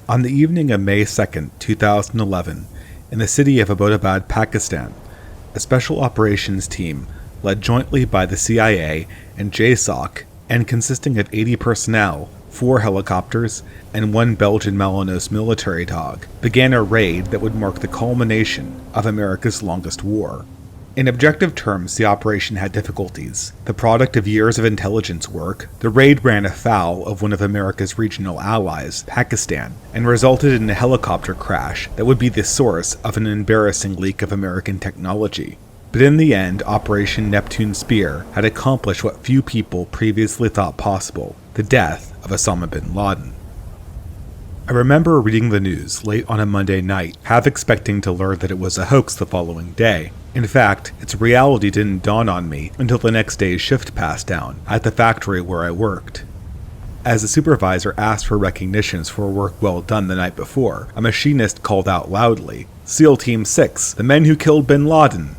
On the evening of May 2, 2011, in the city of Abbottabad, Pakistan, a special operations team, led jointly by the CIA and JSOC and consisting of 80 personnel, 4 helicopters, and 1 Belgian Malinois military dog, began a raid that would mark the culmination of America's longest war. In objective terms, the operation had difficulties. The product of years of intelligence work, the raid ran afoul of one of America's regional allies, Pakistan, and resulted in a helicopter crash that would be the source of an embarrassing leak of American technology. But in the end, Operation Neptune Spear had accomplished what few people previously thought possible: the death of Osama bin Laden. I remember reading the news late on a Monday night, half expecting to learn that it was a hoax the following day. In fact, its reality didn't dawn on me until the next day's shift passed down at the factory where I worked. As the supervisor asked for recognitions for work well done the night before, a machinist called out loudly, "SEAL Team 6, the men who killed bin Laden!"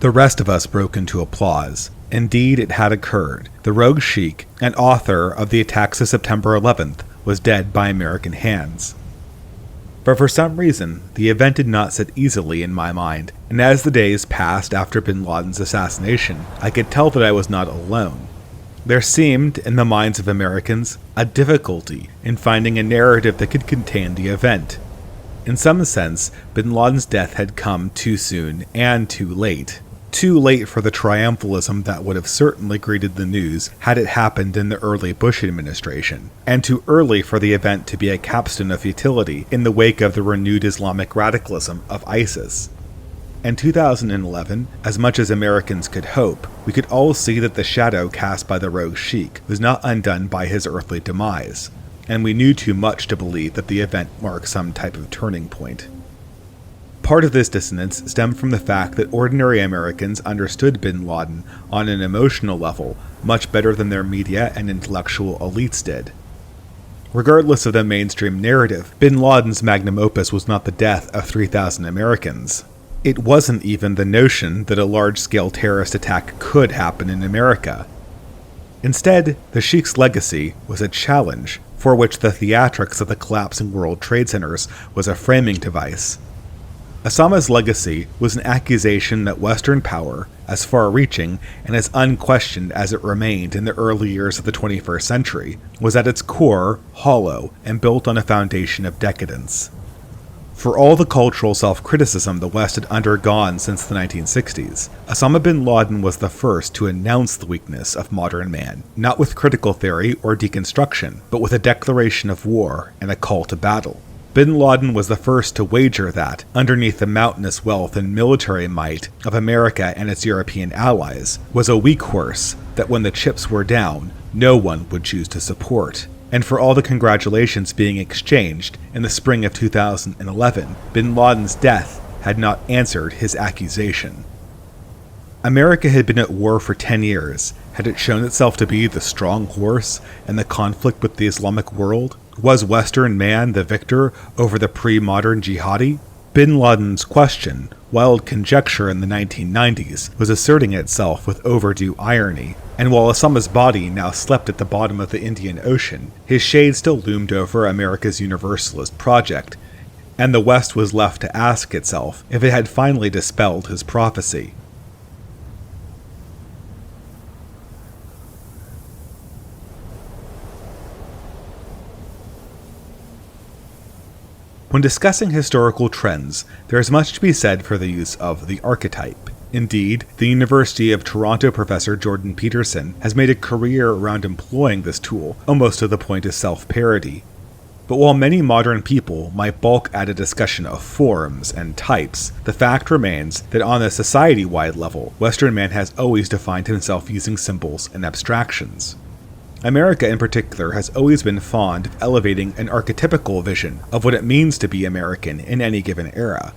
The rest of us broke into applause. Indeed, it had occurred. The rogue sheik and author of the attacks of September 11th was dead by American hands. But for some reason, the event did not sit easily in my mind, and as the days passed after bin Laden's assassination, I could tell that I was not alone. There seemed, in the minds of Americans, a difficulty in finding a narrative that could contain the event. In some sense, bin Laden's death had come too soon and too late. Too late for the triumphalism that would have certainly greeted the news had it happened in the early Bush administration, and too early for the event to be a capstone of futility in the wake of the renewed Islamic radicalism of ISIS. In 2011, as much as Americans could hope, we could all see that the shadow cast by the rogue sheik was not undone by his earthly demise, and we knew too much to believe that the event marked some type of turning point. Part of this dissonance stemmed from the fact that ordinary Americans understood bin Laden on an emotional level much better than their media and intellectual elites did. Regardless of the mainstream narrative, bin Laden's magnum opus was not the death of 3,000 Americans. It wasn't even the notion that a large-scale terrorist attack could happen in America. Instead, the sheik's legacy was a challenge for which the theatrics of the collapsing World Trade Centers was a framing device. Osama's legacy was an accusation that Western power, as far-reaching and as unquestioned as it remained in the early years of the 21st century, was at its core hollow and built on a foundation of decadence. For all the cultural self-criticism the West had undergone since the 1960s, Osama bin Laden was the first to announce the weakness of modern man, not with critical theory or deconstruction, but with a declaration of war and a call to battle. Bin Laden was the first to wager that, underneath the mountainous wealth and military might of America and its European allies, was a weak horse that when the chips were down, no one would choose to support. And for all the congratulations being exchanged in the spring of 2011, bin Laden's death had not answered his accusation. America had been at war for 10 years. Had it shown itself to be the strong horse in the conflict with the Islamic world? Was Western man the victor over the pre-modern jihadi? Bin Laden's question, wild conjecture in the 1990s, was asserting itself with overdue irony, and while Osama's body now slept at the bottom of the Indian Ocean, his shade still loomed over America's Universalist project, and the West was left to ask itself if it had finally dispelled his prophecy. When discussing historical trends, there is much to be said for the use of the archetype. Indeed, the University of Toronto professor Jordan Peterson has made a career around employing this tool, almost to the point of self-parody. But while many modern people might balk at a discussion of forms and types, the fact remains that on a society-wide level, Western man has always defined himself using symbols and abstractions. America in particular has always been fond of elevating an archetypical vision of what it means to be American in any given era.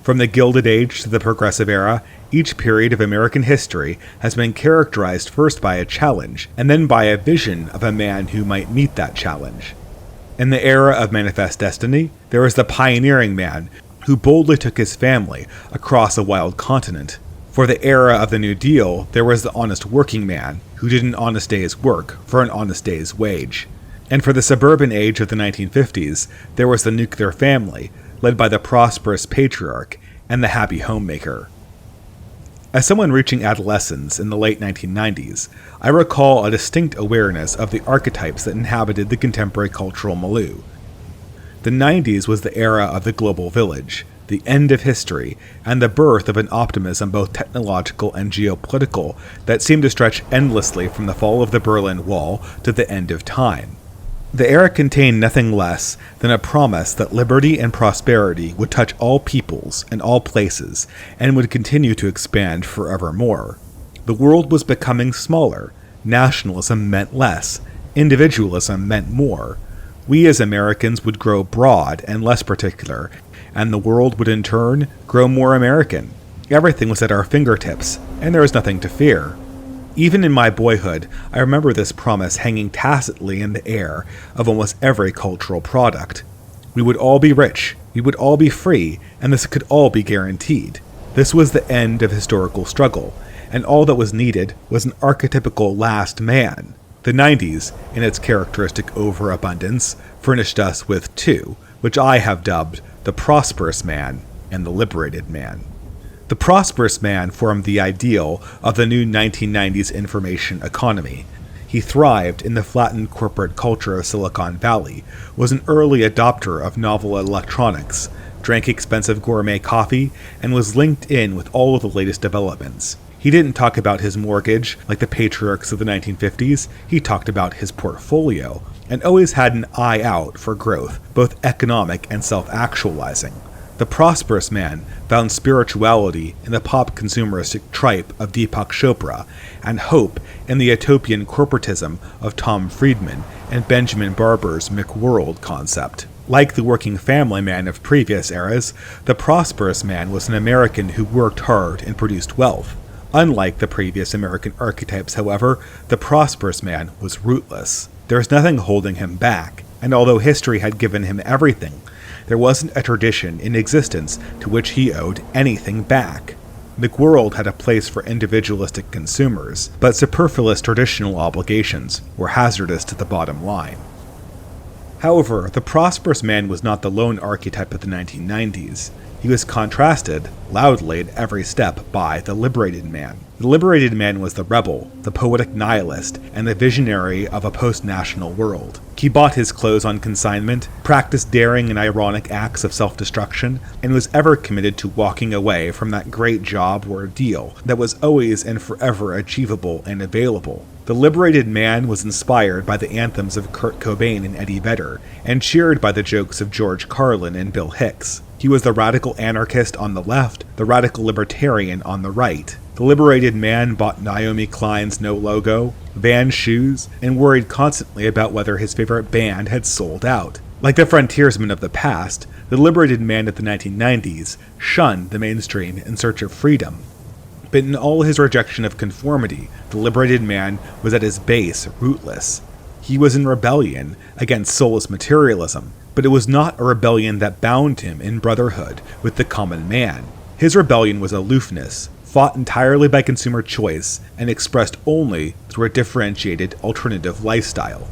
From the Gilded Age to the Progressive Era, each period of American history has been characterized first by a challenge, and then by a vision of a man who might meet that challenge. In the era of Manifest Destiny, there was the pioneering man who boldly took his family across a wild continent. For the era of the New Deal, there was the honest working man who did an honest day's work for an honest day's wage. And for the suburban age of the 1950s, there was the nuclear family, led by the prosperous patriarch and the happy homemaker. As someone reaching adolescence in the late 1990s, I recall a distinct awareness of the archetypes that inhabited the contemporary cultural milieu. The 90s was the era of the global village, the end of history, and the birth of an optimism both technological and geopolitical that seemed to stretch endlessly from the fall of the Berlin Wall to the end of time. The era contained nothing less than a promise that liberty and prosperity would touch all peoples and all places, and would continue to expand forevermore. The world was becoming smaller. Nationalism meant less. Individualism meant more. We as Americans would grow broad and less particular, and the world would in turn grow more American. Everything was at our fingertips, and there was nothing to fear. Even in my boyhood, I remember this promise hanging tacitly in the air of almost every cultural product. We would all be rich, we would all be free, and this could all be guaranteed. This was the end of historical struggle, and all that was needed was an archetypical last man. The 90s, in its characteristic overabundance, furnished us with two, which I have dubbed the prosperous man and the liberated man. The prosperous man formed the ideal of the new 1990s information economy. He thrived in the flattened corporate culture of Silicon Valley, was an early adopter of novel electronics, drank expensive gourmet coffee, and was linked in with all of the latest developments. He didn't talk about his mortgage like the patriarchs of the 1950s, he talked about his portfolio, and always had an eye out for growth, both economic and self-actualizing. The prosperous man found spirituality in the pop consumeristic tripe of Deepak Chopra, and hope in the utopian corporatism of Tom Friedman and Benjamin Barber's McWorld concept. Like the working family man of previous eras, the prosperous man was an American who worked hard and produced wealth. Unlike the previous American archetypes, however, the prosperous man was rootless. There was nothing holding him back, and although history had given him everything, there wasn't a tradition in existence to which he owed anything back. McWorld had a place for individualistic consumers, but superfluous traditional obligations were hazardous to the bottom line. However, the prosperous man was not the lone archetype of the 1990s. He was contrasted, loudly at every step, by the liberated man. The liberated man was the rebel, the poetic nihilist, and the visionary of a post-national world. He bought his clothes on consignment, practiced daring and ironic acts of self-destruction, and was ever committed to walking away from that great job or deal that was always and forever achievable and available. The liberated man was inspired by the anthems of Kurt Cobain and Eddie Vedder, and cheered by the jokes of George Carlin and Bill Hicks. He was the radical anarchist on the left, the radical libertarian on the right. The liberated man bought Naomi Klein's No Logo, Vans shoes, and worried constantly about whether his favorite band had sold out. Like the frontiersman of the past, the liberated man of the 1990s shunned the mainstream in search of freedom. But in all his rejection of conformity, the liberated man was at his base rootless. He was in rebellion against soulless materialism, but it was not a rebellion that bound him in brotherhood with the common man. His rebellion was aloofness, fought entirely by consumer choice, and expressed only through a differentiated alternative lifestyle.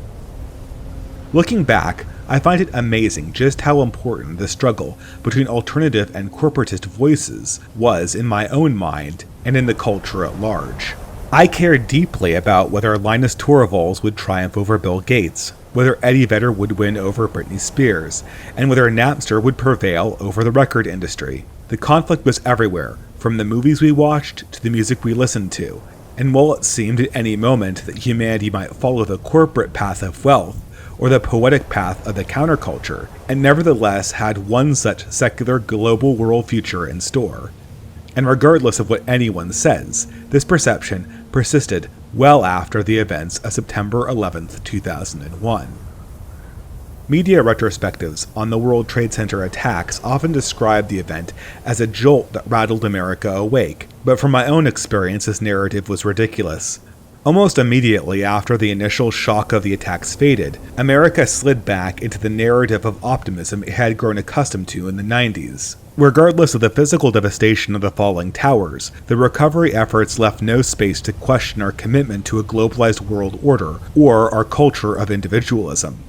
Looking back, I find it amazing just how important the struggle between alternative and corporatist voices was in my own mind and in the culture at large. I cared deeply about whether Linus Torvalds would triumph over Bill Gates, whether Eddie Vedder would win over Britney Spears, and whether Napster would prevail over the record industry. The conflict was everywhere, from the movies we watched to the music we listened to, and while it seemed at any moment that humanity might follow the corporate path of wealth, or the poetic path of the counterculture, it nevertheless had one such secular global world future in store. And regardless of what anyone says, this perception persisted well after the events of September 11th, 2001. Media retrospectives on the World Trade Center attacks often describe the event as a jolt that rattled America awake, but from my own experience this narrative was ridiculous. Almost immediately after the initial shock of the attacks faded, America slid back into the narrative of optimism it had grown accustomed to in the 90s. Regardless of the physical devastation of the falling towers, the recovery efforts left no space to question our commitment to a globalized world order or our culture of individualism.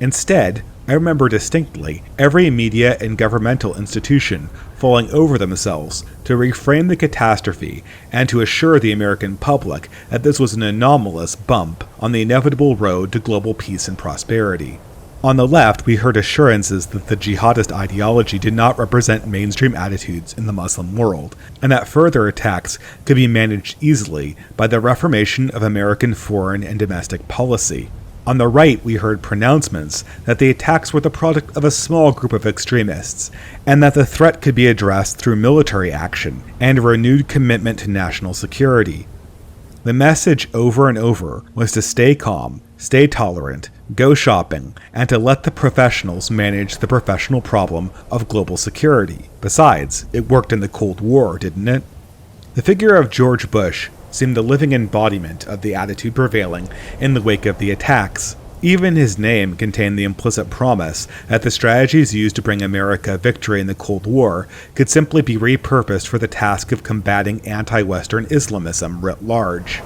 Instead, I remember distinctly every media and governmental institution falling over themselves to reframe the catastrophe and to assure the American public that this was an anomalous bump on the inevitable road to global peace and prosperity. On the left, we heard assurances that the jihadist ideology did not represent mainstream attitudes in the Muslim world, and that further attacks could be managed easily by the reformation of American foreign and domestic policy. On the right, we heard pronouncements that the attacks were the product of a small group of extremists, and that the threat could be addressed through military action and a renewed commitment to national security. The message over and over was to stay calm, stay tolerant, go shopping, and to let the professionals manage the professional problem of global security. Besides, it worked in the Cold War, didn't it? The figure of George Bush seemed the living embodiment of the attitude prevailing in the wake of the attacks. Even his name contained the implicit promise that the strategies used to bring America victory in the Cold War could simply be repurposed for the task of combating anti-Western Islamism writ large.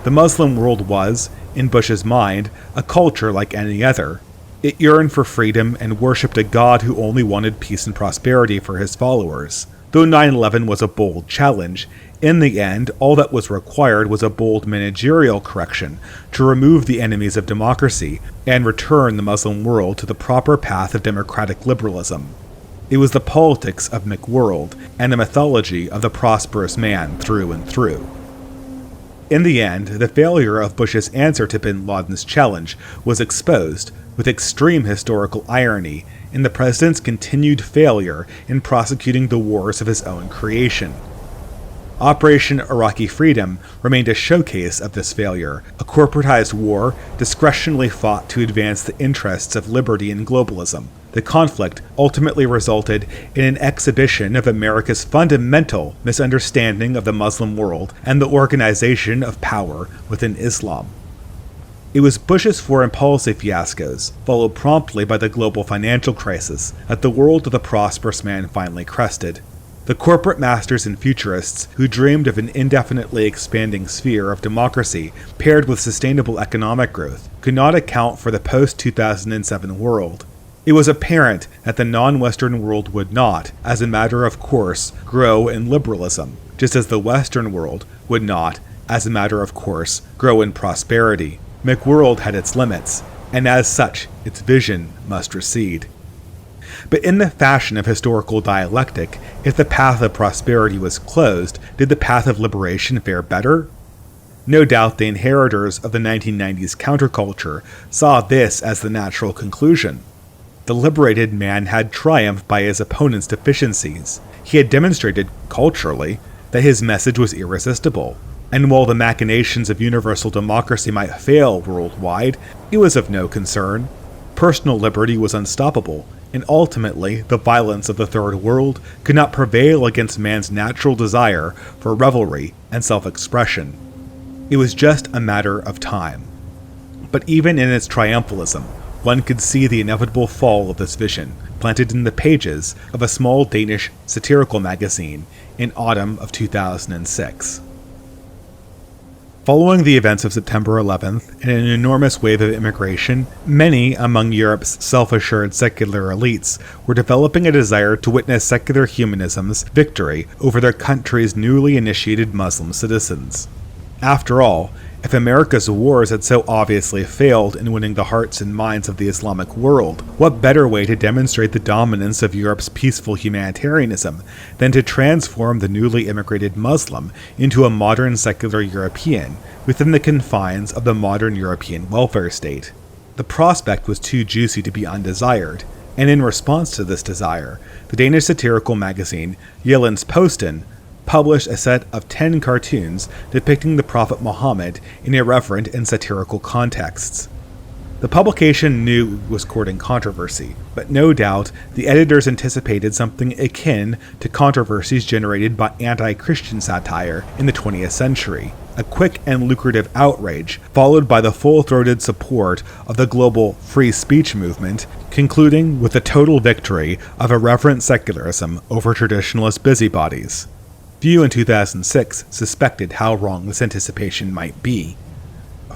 The Muslim world was, in Bush's mind, a culture like any other. It yearned for freedom and worshipped a God who only wanted peace and prosperity for his followers. Though 9/11 was a bold challenge, in the end, all that was required was a bold managerial correction to remove the enemies of democracy and return the Muslim world to the proper path of democratic liberalism. It was the politics of McWorld and the mythology of the prosperous man through and through. In the end, the failure of Bush's answer to bin Laden's challenge was exposed, with extreme historical irony, in the president's continued failure in prosecuting the wars of his own creation. Operation Iraqi Freedom remained a showcase of this failure, a corporatized war discretionally fought to advance the interests of liberty and globalism. The conflict ultimately resulted in an exhibition of America's fundamental misunderstanding of the Muslim world and the organization of power within Islam. It was Bush's foreign policy fiascos, followed promptly by the global financial crisis, that the world of the prosperous man finally crested. The corporate masters and futurists who dreamed of an indefinitely expanding sphere of democracy paired with sustainable economic growth could not account for the post-2007 world. It was apparent that the non-Western world would not, as a matter of course, grow in liberalism, just as the Western world would not, as a matter of course, grow in prosperity. McWorld had its limits, and as such, its vision must recede. But in the fashion of historical dialectic, if the path of prosperity was closed, did the path of liberation fare better? No doubt the inheritors of the 1990s counterculture saw this as the natural conclusion. The liberated man had triumphed by his opponent's deficiencies. He had demonstrated, culturally, that his message was irresistible. And while the machinations of universal democracy might fail worldwide, it was of no concern. Personal liberty was unstoppable, and ultimately the violence of the Third World could not prevail against man's natural desire for revelry and self-expression. It was just a matter of time. But even in its triumphalism, one could see the inevitable fall of this vision, planted in the pages of a small Danish satirical magazine in autumn of 2006. Following the events of September 11th and an enormous wave of immigration, many among Europe's self-assured secular elites were developing a desire to witness secular humanism's victory over their country's newly initiated Muslim citizens. After all, if America's wars had so obviously failed in winning the hearts and minds of the Islamic world, what better way to demonstrate the dominance of Europe's peaceful humanitarianism than to transform the newly immigrated Muslim into a modern secular European within the confines of the modern European welfare state? The prospect was too juicy to be undesired, and in response to this desire, the Danish satirical magazine Jyllands-Posten published a set of 10 cartoons depicting the Prophet Muhammad in irreverent and satirical contexts. The publication knew it was courting controversy, but no doubt the editors anticipated something akin to controversies generated by anti-Christian satire in the 20th century, a quick and lucrative outrage followed by the full-throated support of the global free speech movement, concluding with the total victory of irreverent secularism over traditionalist busybodies. Few in 2006 suspected how wrong this anticipation might be.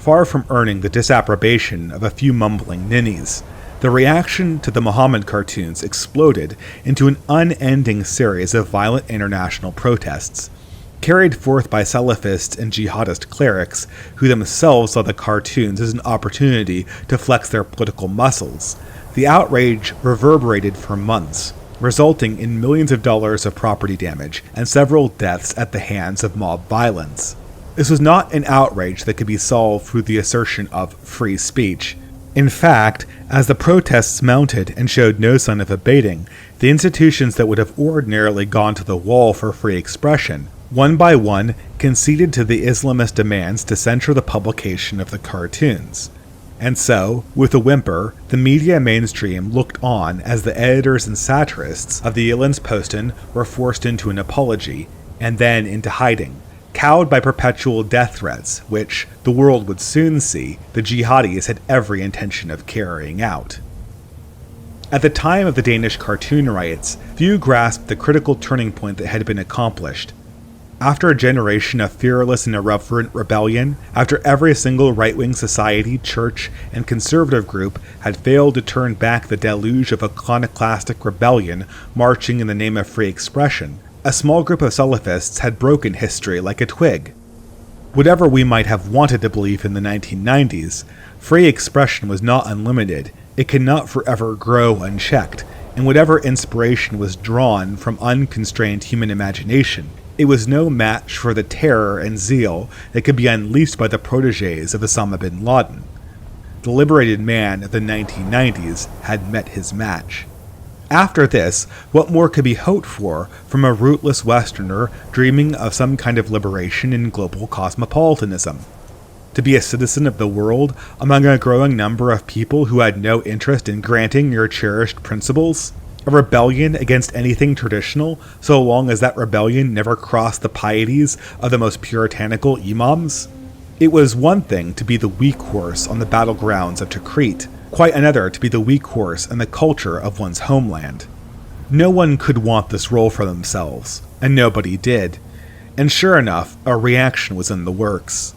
Far from earning the disapprobation of a few mumbling ninnies, The reaction to the Muhammad cartoons exploded into an unending series of violent international protests, carried forth by Salafist and jihadist clerics who themselves saw the cartoons as an opportunity to flex their political muscles. The outrage reverberated for months, resulting in millions of dollars of property damage and several deaths at the hands of mob violence. This was not an outrage that could be solved through the assertion of free speech. In fact, as the protests mounted and showed no sign of abating, the institutions that would have ordinarily gone to the wall for free expression, one by one, conceded to the Islamist demands to censor the publication of the cartoons. And so, with a whimper, the media mainstream looked on as the editors and satirists of the Jyllands-Posten were forced into an apology, and then into hiding, cowed by perpetual death threats, which, the world would soon see, the jihadis had every intention of carrying out. At the time of the Danish cartoon riots, few grasped the critical turning point that had been accomplished. After a generation of fearless and irreverent rebellion, after every single right-wing society, church, and conservative group had failed to turn back the deluge of iconoclastic rebellion marching in the name of free expression, a small group of Salafists had broken history like a twig. Whatever we might have wanted to believe in the 1990s, free expression was not unlimited, it could not forever grow unchecked, and whatever inspiration was drawn from unconstrained human imagination, it was no match for the terror and zeal that could be unleashed by the protégés of Osama bin Laden. The liberated man of the 1990s had met his match. After this, what more could be hoped for from a rootless Westerner dreaming of some kind of liberation in global cosmopolitanism? To be a citizen of the world among a growing number of people who had no interest in granting your cherished principles? A rebellion against anything traditional, so long as that rebellion never crossed the pieties of the most puritanical imams? It was one thing to be the weak horse on the battlegrounds of Tikrit, quite another to be the weak horse in the culture of one's homeland. No one could want this role for themselves, and nobody did. And sure enough, a reaction was in the works.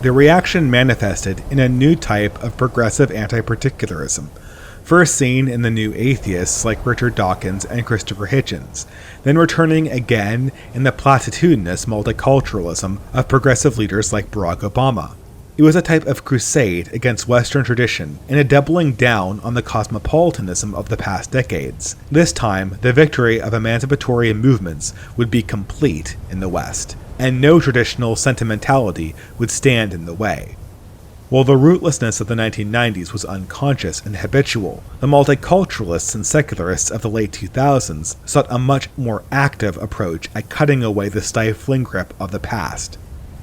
The reaction manifested in a new type of progressive anti-particularism, first seen in the new atheists like Richard Dawkins and Christopher Hitchens, then returning again in the platitudinous multiculturalism of progressive leaders like Barack Obama. It was a type of crusade against Western tradition and a doubling down on the cosmopolitanism of the past decades. This time, the victory of emancipatory movements would be complete in the West, and no traditional sentimentality would stand in the way. While the rootlessness of the 1990s was unconscious and habitual, the multiculturalists and secularists of the late 2000s sought a much more active approach at cutting away the stifling grip of the past.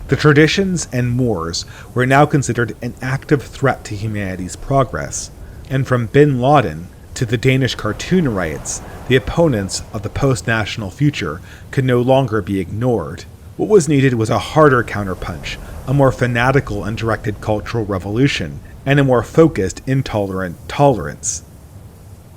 The traditions and mores were now considered an active threat to humanity's progress, and from bin Laden to the Danish cartoon riots, the opponents of the post-national future could no longer be ignored. What was needed was a harder counterpunch, a more fanatical and directed cultural revolution, and a more focused, intolerant tolerance.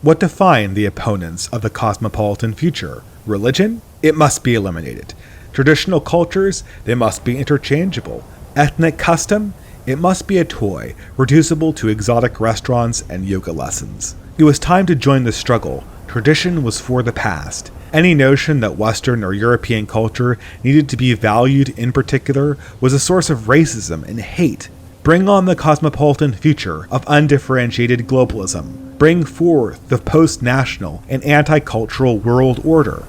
What defined the opponents of the cosmopolitan future? Religion? It must be eliminated. Traditional cultures? They must be interchangeable. Ethnic custom? It must be a toy, reducible to exotic restaurants and yoga lessons. It was time to join the struggle. Tradition was for the past. Any notion that Western or European culture needed to be valued in particular was a source of racism and hate. Bring on the cosmopolitan future of undifferentiated globalism. Bring forth the post-national and anti-cultural world order.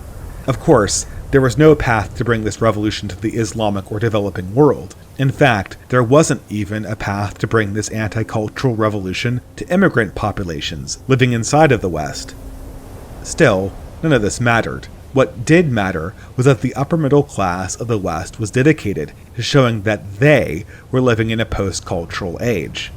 Of course, there was no path to bring this revolution to the Islamic or developing world. In fact, there wasn't even a path to bring this anti-cultural revolution to immigrant populations living inside of the West. Still, none of this mattered. What did matter was that the upper middle class of the West was dedicated to showing that they were living in a post-cultural age.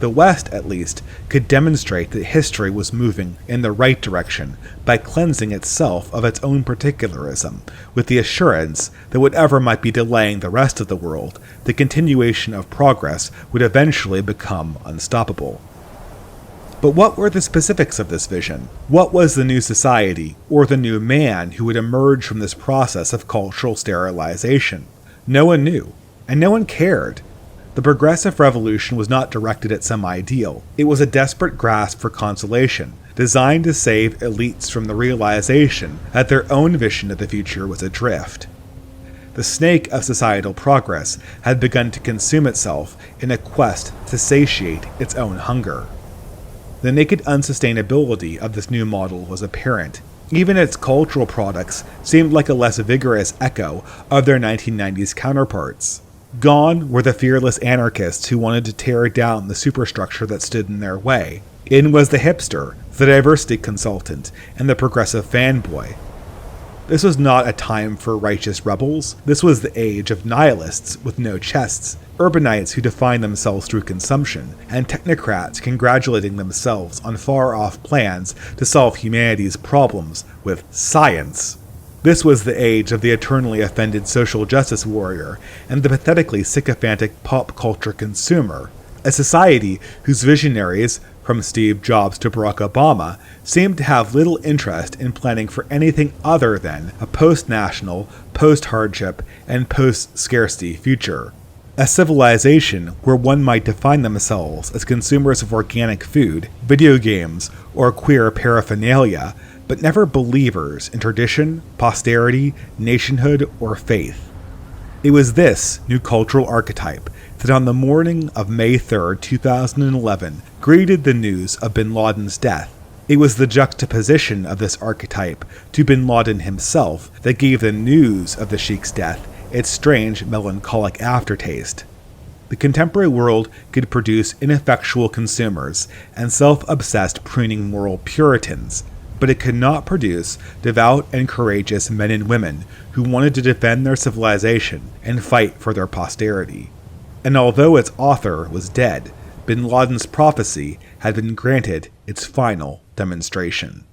The West, at least, could demonstrate that history was moving in the right direction by cleansing itself of its own particularism, with the assurance that whatever might be delaying the rest of the world, the continuation of progress would eventually become unstoppable. But what were the specifics of this vision? What was the new society, or the new man who would emerge from this process of cultural sterilization? No one knew, and no one cared. The progressive revolution was not directed at some ideal. It was a desperate grasp for consolation, designed to save elites from the realization that their own vision of the future was adrift. The snake of societal progress had begun to consume itself in a quest to satiate its own hunger. The naked unsustainability of this new model was apparent. Even its cultural products seemed like a less vigorous echo of their 1990s counterparts. Gone were the fearless anarchists who wanted to tear down the superstructure that stood in their way. In was the hipster, the diversity consultant, and the progressive fanboy. This was not a time for righteous rebels. This was the age of nihilists with no chests, urbanites who defined themselves through consumption, and technocrats congratulating themselves on far-off plans to solve humanity's problems with science. This was the age of the eternally offended social justice warrior and the pathetically sycophantic pop culture consumer, a society whose visionaries, from Steve Jobs to Barack Obama, seemed to have little interest in planning for anything other than a post-national, post-hardship, and post-scarcity future. A civilization where one might define themselves as consumers of organic food, video games, or queer paraphernalia, but never believers in tradition, posterity, nationhood, or faith. It was this new cultural archetype that on the morning of May 3, 2011, greeted the news of bin Laden's death. It was the juxtaposition of this archetype to bin Laden himself that gave the news of the Sheikh's death its strange, melancholic aftertaste. The contemporary world could produce ineffectual consumers and self-obsessed pruning moral Puritans, but it could not produce devout and courageous men and women who wanted to defend their civilization and fight for their posterity. And although its author was dead, bin Laden's prophecy had been granted its final demonstration.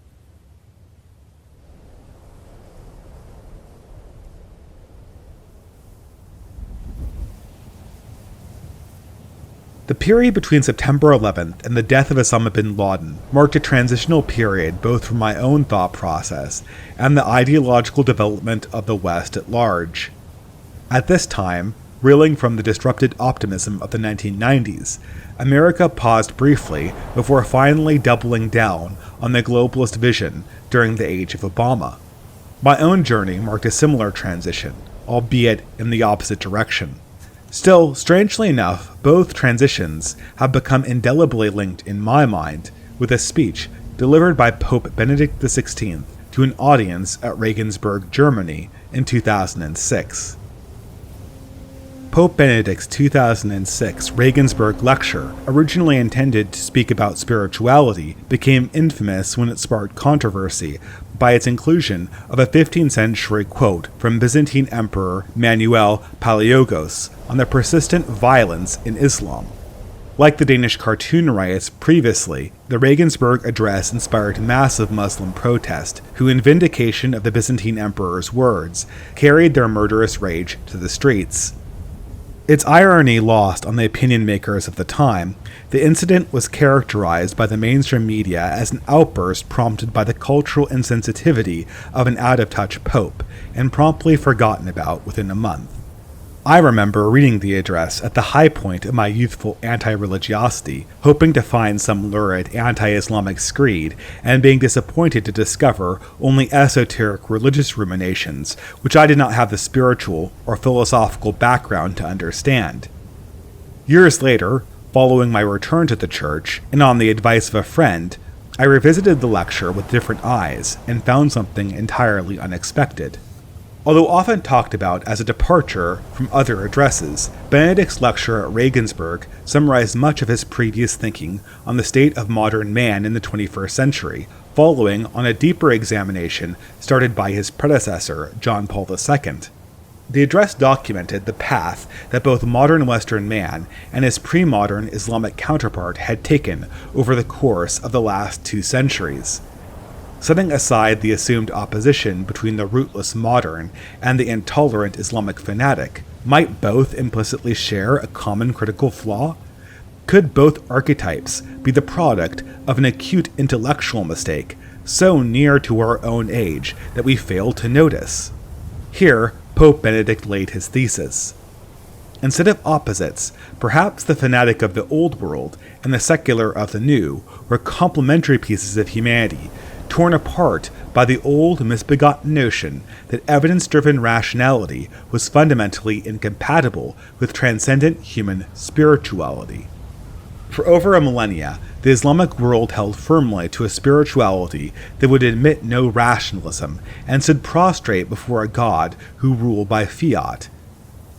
The period between September 11th and the death of Osama bin Laden marked a transitional period both for my own thought process and the ideological development of the West at large. At this time, reeling from the disrupted optimism of the 1990s, America paused briefly before finally doubling down on the globalist vision during the age of Obama. My own journey marked a similar transition, albeit in the opposite direction. Still, strangely enough, both transitions have become indelibly linked in my mind with a speech delivered by Pope Benedict XVI to an audience at Regensburg, Germany in 2006. Pope Benedict's 2006 Regensburg lecture, originally intended to speak about spirituality, became infamous when it sparked controversy by its inclusion of a 15th century quote from Byzantine Emperor Manuel Palaeologos on the persistent violence in Islam. Like the Danish cartoon riots previously, the Regensburg address inspired massive Muslim protest, who in vindication of the Byzantine emperor's words, carried their murderous rage to the streets. Its irony lost on the opinion makers of the time, the incident was characterized by the mainstream media as an outburst prompted by the cultural insensitivity of an out-of-touch pope, and promptly forgotten about within a month. I remember reading the address at the high point of my youthful anti-religiosity, hoping to find some lurid anti-Islamic screed, and being disappointed to discover only esoteric religious ruminations, which I did not have the spiritual or philosophical background to understand. Years later, following my return to the church, and on the advice of a friend, I revisited the lecture with different eyes, and found something entirely unexpected. Although often talked about as a departure from other addresses, Benedict's lecture at Regensburg summarized much of his previous thinking on the state of modern man in the 21st century, following on a deeper examination started by his predecessor, John Paul II. The address documented the path that both modern Western man and his pre-modern Islamic counterpart had taken over the course of the last 2 centuries. Setting aside the assumed opposition between the rootless modern and the intolerant Islamic fanatic, might both implicitly share a common critical flaw? Could both archetypes be the product of an acute intellectual mistake, so near to our own age that we fail to notice? Here, Pope Benedict laid his thesis. Instead of opposites, perhaps the fanatic of the old world and the secular of the new were complementary pieces of humanity, torn apart by the old misbegotten notion that evidence-driven rationality was fundamentally incompatible with transcendent human spirituality. For over a millennia, the Islamic world held firmly to a spirituality that would admit no rationalism and stood prostrate before a God who ruled by fiat,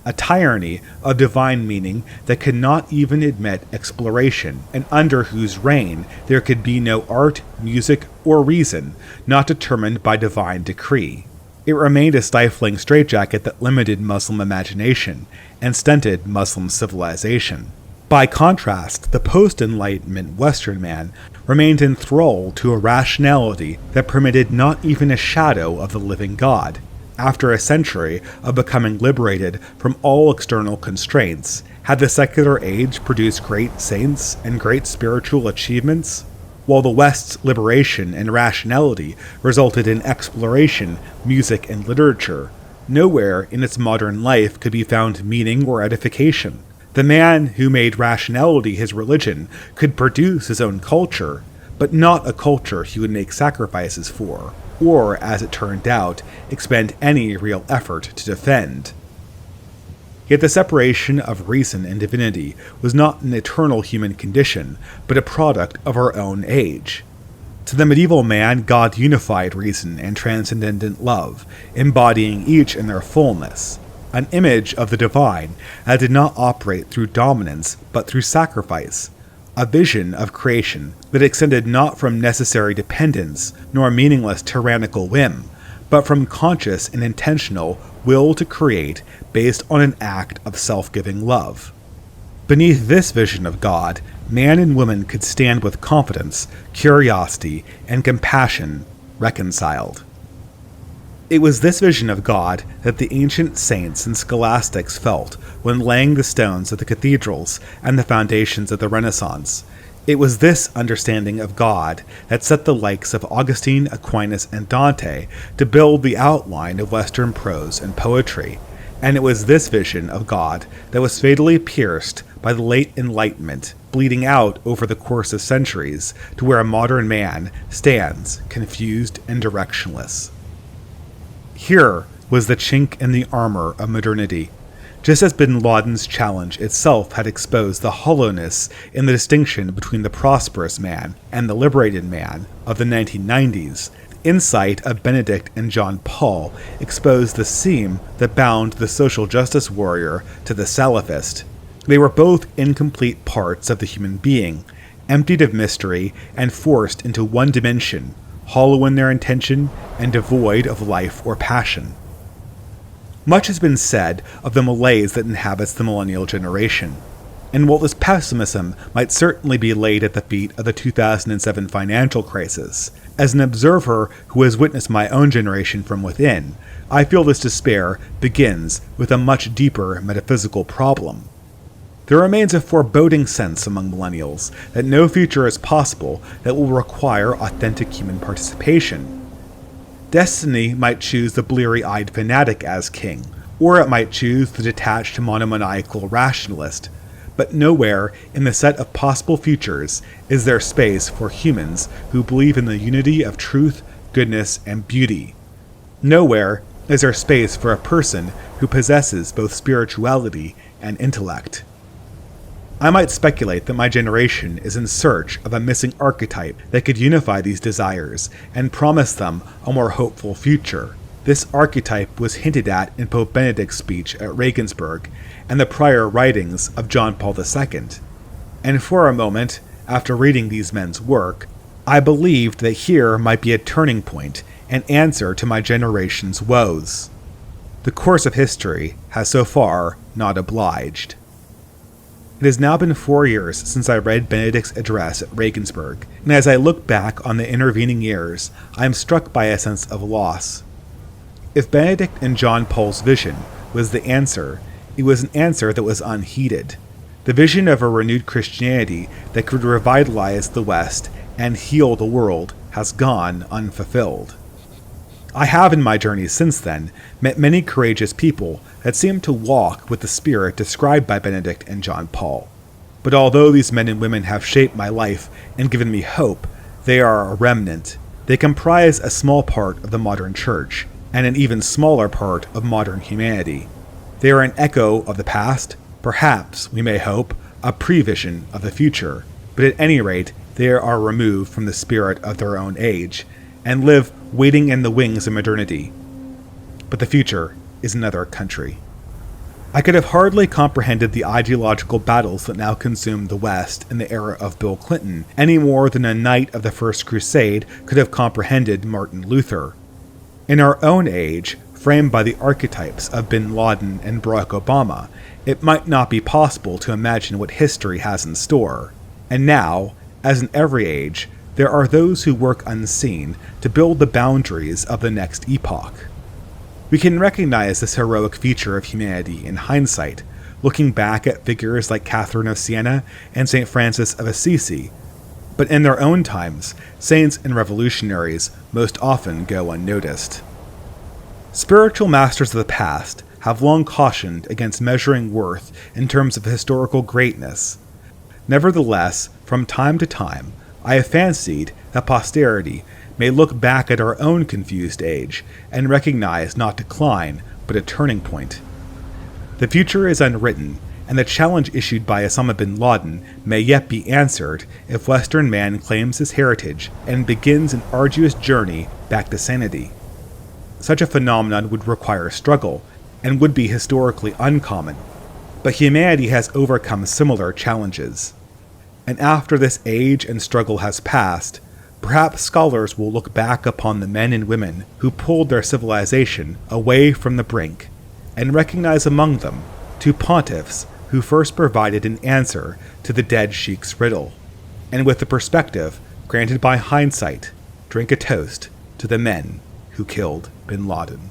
a tyranny of divine meaning that could not even admit exploration, and under whose reign there could be no art, music, or reason not determined by divine decree. It remained a stifling straitjacket that limited Muslim imagination and stunted Muslim civilization. By contrast, the post-Enlightenment Western man remained enthralled to a rationality that permitted not even a shadow of the living God. After a century of becoming liberated from all external constraints, had the secular age produced great saints and great spiritual achievements? While the West's liberation and rationality resulted in exploration, music, and literature, nowhere in its modern life could be found meaning or edification. The man who made rationality his religion could produce his own culture, but not a culture he would make sacrifices for, or, as it turned out, expend any real effort to defend. Yet the separation of reason and divinity was not an eternal human condition, but a product of our own age. To the medieval man, God unified reason and transcendent love, embodying each in their fullness, an image of the divine that did not operate through dominance but through sacrifice, a vision of creation that extended not from necessary dependence nor meaningless tyrannical whim, but from conscious and intentional will to create based on an act of self-giving love. Beneath this vision of God, man and woman could stand with confidence, curiosity, and compassion reconciled. It was this vision of God that the ancient saints and scholastics felt when laying the stones of the cathedrals and the foundations of the Renaissance. It was this understanding of God that set the likes of Augustine, Aquinas, and Dante to build the outline of Western prose and poetry, and it was this vision of God that was fatally pierced by the late Enlightenment, bleeding out over the course of centuries to where a modern man stands, confused and directionless. Here was the chink in the armor of modernity. Just as bin Laden's challenge itself had exposed the hollowness in the distinction between the prosperous man and the liberated man of the 1990s, the insight of Benedict and John Paul exposed the seam that bound the social justice warrior to the Salafist. They were both incomplete parts of the human being, emptied of mystery and forced into one dimension, hollow in their intention and devoid of life or passion. Much has been said of the malaise that inhabits the millennial generation, and while this pessimism might certainly be laid at the feet of the 2007 financial crisis, as an observer who has witnessed my own generation from within, I feel this despair begins with a much deeper metaphysical problem. There remains a foreboding sense among millennials that no future is possible that will require authentic human participation. Destiny might choose the bleary-eyed fanatic as king, or it might choose the detached monomaniacal rationalist, but nowhere in the set of possible futures is there space for humans who believe in the unity of truth, goodness, and beauty. Nowhere is there space for a person who possesses both spirituality and intellect. I might speculate that my generation is in search of a missing archetype that could unify these desires and promise them a more hopeful future. This archetype was hinted at in Pope Benedict's speech at Regensburg and the prior writings of John Paul II. And for a moment, after reading these men's work, I believed that here might be a turning point, an answer to my generation's woes. The course of history has so far not obliged. It has now been 4 years since I read Benedict's address at Regensburg, and as I look back on the intervening years, I am struck by a sense of loss. If Benedict and John Paul's vision was the answer, it was an answer that was unheeded. The vision of a renewed Christianity that could revitalize the West and heal the world has gone unfulfilled. I have in my journey since then met many courageous people that seem to walk with the spirit described by Benedict and John Paul. But although these men and women have shaped my life and given me hope, they are a remnant. They comprise a small part of the modern church, and an even smaller part of modern humanity. They are an echo of the past, perhaps, we may hope, a prevision of the future, but at any rate, they are removed from the spirit of their own age, and live waiting in the wings of modernity. But the future is another country. I could have hardly comprehended the ideological battles that now consume the West in the era of Bill Clinton, any more than a knight of the First Crusade could have comprehended Martin Luther. In our own age, framed by the archetypes of Bin Laden and Barack Obama, it might not be possible to imagine what history has in store. And now, as in every age, there are those who work unseen to build the boundaries of the next epoch. We can recognize this heroic feature of humanity in hindsight, looking back at figures like Catherine of Siena and St. Francis of Assisi, but in their own times, saints and revolutionaries most often go unnoticed. Spiritual masters of the past have long cautioned against measuring worth in terms of historical greatness. Nevertheless, from time to time, I have fancied that posterity may look back at our own confused age and recognize not decline, but a turning point. The future is unwritten, and the challenge issued by Osama bin Laden may yet be answered if Western man claims his heritage and begins an arduous journey back to sanity. Such a phenomenon would require struggle, and would be historically uncommon, but humanity has overcome similar challenges. And after this age and struggle has passed, perhaps scholars will look back upon the men and women who pulled their civilization away from the brink, and recognize among them two pontiffs who first provided an answer to the dead sheik's riddle, and with the perspective granted by hindsight, drink a toast to the men who killed bin Laden.